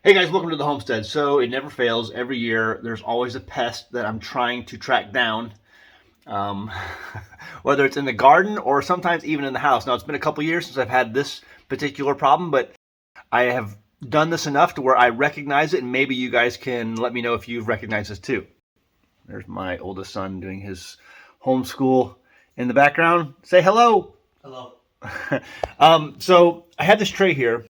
Hey guys, welcome to the Homestead. So it never fails. Every year there's always a pest that I'm trying to track down, um, whether it's in the garden or sometimes even in the house. Now it's been a couple years since I've had this particular problem, but I have done this enough to where I recognize it, and maybe you guys can let me know if you've recognized this too. There's my oldest son doing his homeschool in the background. Say hello. Hello. So I had this tray here,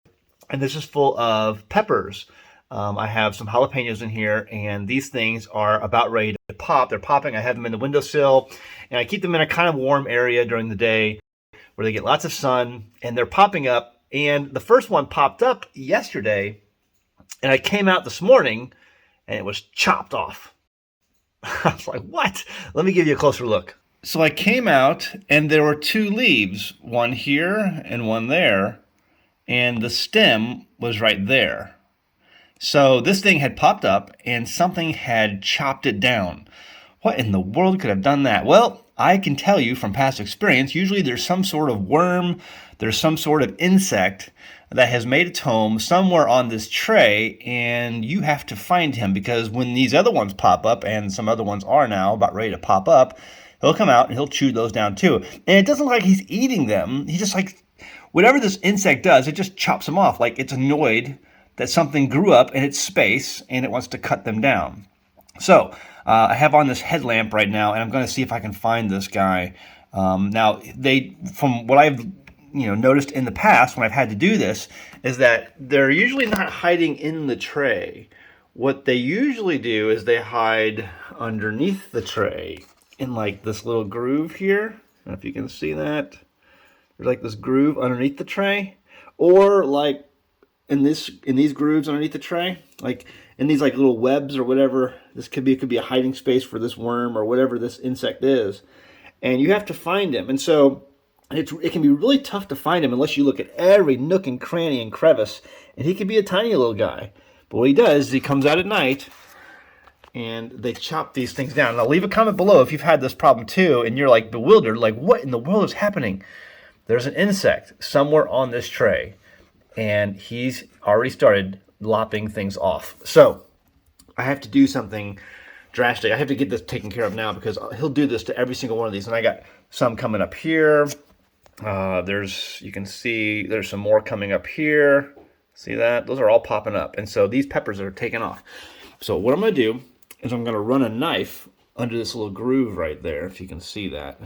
and this is full of peppers. I have some jalapenos in here, and these things are about ready to pop. They're popping. I have them in the windowsill, and I keep them in a kind of warm area during the day where they get lots of sun, and they're popping up. And the first one popped up yesterday, and I came out this morning, and it was chopped off. I was like, what? Let me give you a closer look. So I came out, and there were two leaves, one here and one there, and the stem was right there. So this thing had popped up and something had chopped it down. What in the world could have done that? Well, I can tell you from past experience, usually there's some sort of worm, there's some sort of insect that has made its home somewhere on this tray, and you have to find him, because when these other ones pop up, and some other ones are now about ready to pop up, he'll come out and he'll chew those down too. And it doesn't look like he's eating them. He just whatever this insect does, it just chops them off. Like it's annoyed that something grew up in its space and it wants to cut them down. So I have on this headlamp right now, and I'm going to see if I can find this guy. Now, from what I've noticed in the past when I've had to do this, is that they're usually not hiding in the tray. What they usually do is they hide underneath the tray in like this little groove here. I don't know if you can see that. There's like this groove underneath the tray, or like in these grooves underneath the tray, like in these like little webs or whatever. It could be a hiding space for this worm or whatever this insect is, and you have to find him. And so it can be really tough to find him unless you look at every nook and cranny and crevice. And he can be a tiny little guy, but what he does is he comes out at night and they chop these things down. Now leave a comment below if you've had this problem too, and you're like bewildered, like what in the world is happening? There's an insect somewhere on this tray, and he's already started lopping things off. So I have to do something drastic. I have to get this taken care of now, because he'll do this to every single one of these. And I got some coming up here. You can see there's some more coming up here. See that? Those are all popping up. And so these peppers are taking off. So what I'm going to do is I'm going to run a knife under this little groove right there, if you can see that.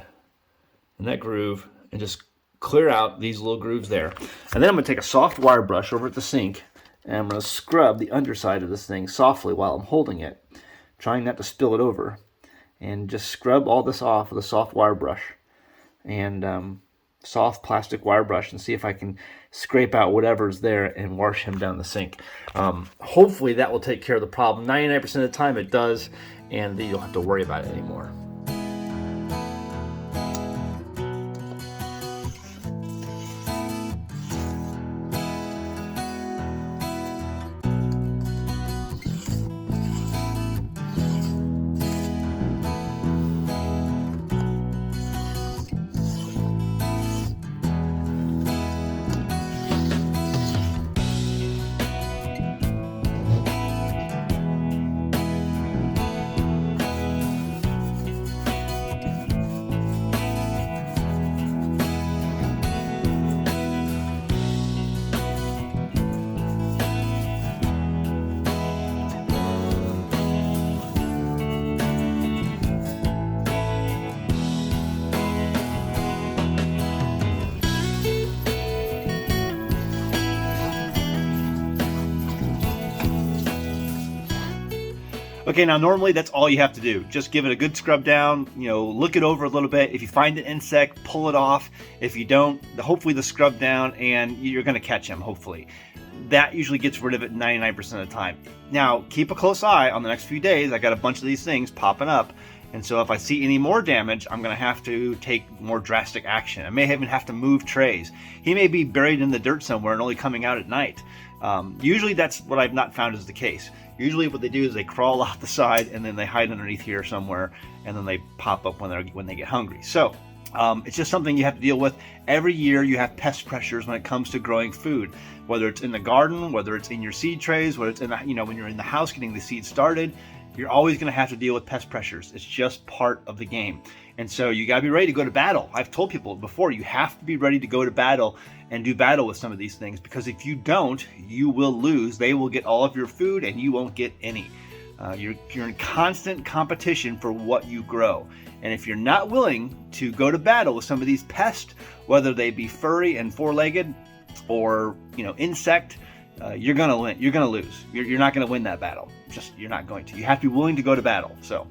In that groove, and just clear out these little grooves there. And then I'm going to take a soft wire brush over at the sink, and I'm going to scrub the underside of this thing softly while I'm holding it, trying not to spill it over, and just scrub all this off with a soft wire brush and soft plastic wire brush, and see if I can scrape out whatever's there and wash him down the sink. Hopefully that will take care of the problem. 99% of the time it does, and then you don't have to worry about it anymore. Okay, now normally that's all you have to do. Just give it a good scrub down, look it over a little bit. If you find an insect, pull it off. If you don't, hopefully the scrub down and you're gonna catch him, hopefully. That usually gets rid of it 99% of the time. Now, keep a close eye on the next few days. I got a bunch of these things popping up. And so if I see any more damage, I'm gonna have to take more drastic action. I may even have to move trays. He may be buried in the dirt somewhere and only coming out at night. Usually that's what I've not found is the case. Usually what they do is they crawl off the side and then they hide underneath here somewhere, and then they pop up when they get hungry. So It's just something you have to deal with. Every year you have pest pressures when it comes to growing food, whether it's in the garden, whether it's in your seed trays, whether it's in the, when you're in the house getting the seed started. You're always going to have to deal with pest pressures. It's just part of the game. And so you got to be ready to go to battle. I've told people before, you have to be ready to go to battle and do battle with some of these things, because if you don't, you will lose. They will get all of your food and you won't get any. You're in constant competition for what you grow. And if you're not willing to go to battle with some of these pests, whether they be furry and four-legged or insect, you're gonna win. You're gonna lose. You're not gonna win that battle. You're not going to. You have to be willing to go to battle. So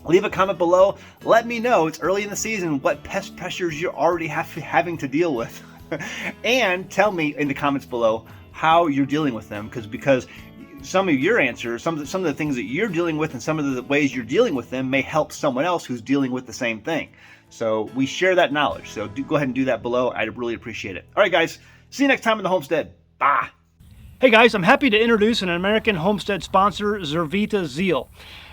leave a comment below. Let me know, it's early in the season, what pest pressures you're already having to deal with. And tell me in the comments below how you're dealing with them, because some of your answers, some of the things that you're dealing with and some of the ways you're dealing with them may help someone else who's dealing with the same thing. So we share that knowledge. So go ahead and do that below. I'd really appreciate it. All right, guys. See you next time in the homestead. Bye. Hey guys, I'm happy to introduce an American Homestead sponsor, Zervita Zeal.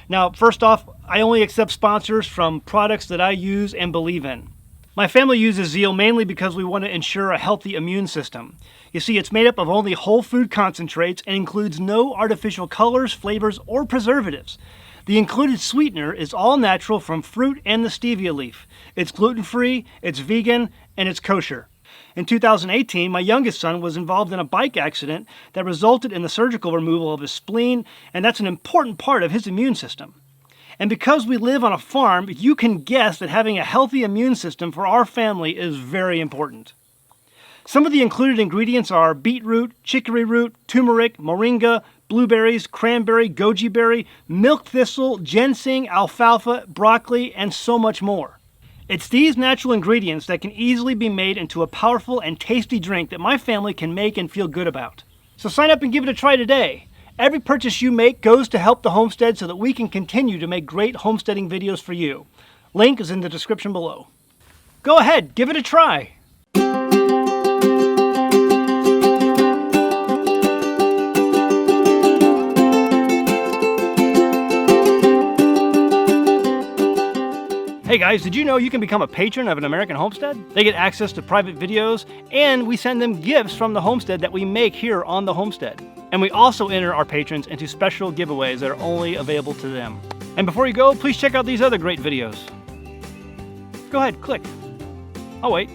Now, first off, I only accept sponsors from products that I use and believe in. My family uses Zeal mainly because we want to ensure a healthy immune system. You see, it's made up of only whole food concentrates and includes no artificial colors, flavors, or preservatives. The included sweetener is all natural from fruit and the stevia leaf. It's gluten-free, it's vegan, and it's kosher. In 2018, my youngest son was involved in a bike accident that resulted in the surgical removal of his spleen, and that's an important part of his immune system. And because we live on a farm, you can guess that having a healthy immune system for our family is very important. Some of the included ingredients are beetroot, chicory root, turmeric, moringa, blueberries, cranberry, goji berry, milk thistle, ginseng, alfalfa, broccoli, and so much more. It's these natural ingredients that can easily be made into a powerful and tasty drink that my family can make and feel good about. So sign up and give it a try today. Every purchase you make goes to help the homestead so that we can continue to make great homesteading videos for you. Link is in the description below. Go ahead, give it a try. Hey guys, did you know you can become a patron of an American Homestead? They get access to private videos, and we send them gifts from the homestead that we make here on the homestead. And we also enter our patrons into special giveaways that are only available to them. And before you go, please check out these other great videos. Go ahead, click. I'll wait.